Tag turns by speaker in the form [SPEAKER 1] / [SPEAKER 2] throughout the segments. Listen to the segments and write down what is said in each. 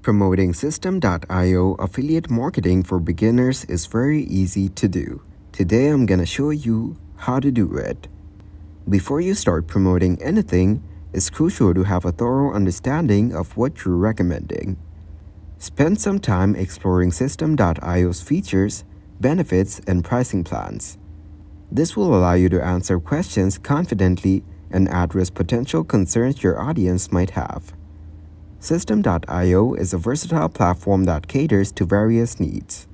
[SPEAKER 1] Promoting Systeme.io affiliate marketing for beginners is very easy to do. Today I'm gonna show you how to do it. Before you start promoting anything, it's crucial to have a thorough understanding of what you're recommending. Spend some time exploring Systeme.io's features, benefits, and pricing plans. This will allow you to answer questions confidently and address potential concerns your audience might have. Systeme.io is a versatile platform that caters to various needs.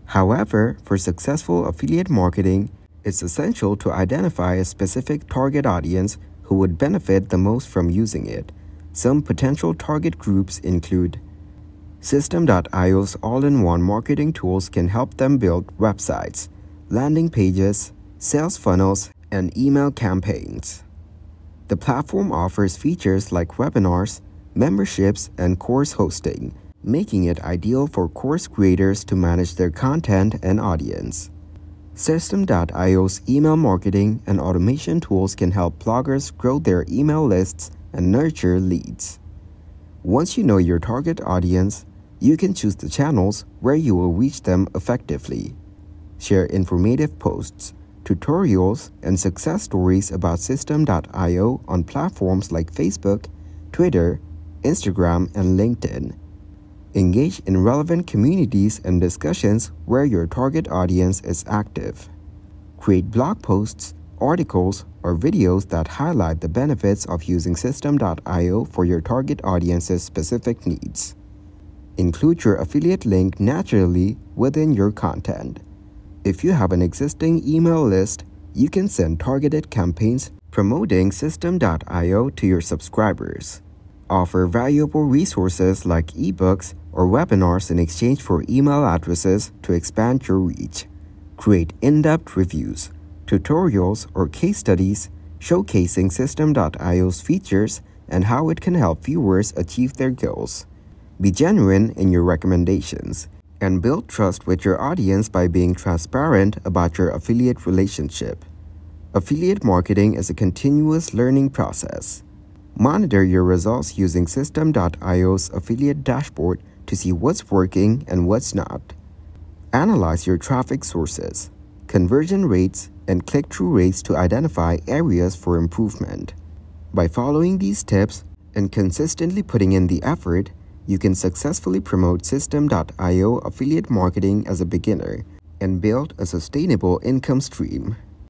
[SPEAKER 1] However, for successful affiliate marketing, it's essential to identify a specific target audience who would benefit the most from using it. Some potential target groups include Systeme.io's all-in-one marketing tools can help them build websites, landing pages, sales funnels, and email campaigns. The platform offers features like webinars, memberships, and course hosting, making it ideal for course creators to manage their content and audience. Systeme.io's email marketing and automation tools can help bloggers grow their email lists and nurture leads. Once you know your target audience, you can choose the channels where you will reach them effectively. Share informative posts, tutorials, and success stories about Systeme.io on platforms like Facebook, Twitter, Instagram, and LinkedIn. Engage in relevant communities and discussions where your target audience is active. Create blog posts, articles, or videos that highlight the benefits of using Systeme.io for your target audience's specific needs. Include your affiliate link naturally within your content. If you have an existing email list, you can send targeted campaigns promoting Systeme.io to your subscribers. Offer valuable resources like ebooks or webinars in exchange for email addresses to expand your reach. Create in-depth reviews, tutorials, or case studies showcasing Systeme.io's features and how it can help viewers achieve their goals. Be genuine in your recommendations and build trust with your audience by being transparent about your affiliate relationship. Affiliate marketing is a continuous learning process. Monitor your results using Systeme.io's affiliate dashboard to see what's working and what's not. Analyze your traffic sources, conversion rates, and click-through rates to identify areas for improvement. By following these tips and consistently putting in the effort, you can successfully promote Systeme.io affiliate marketing as a beginner and build a sustainable income stream.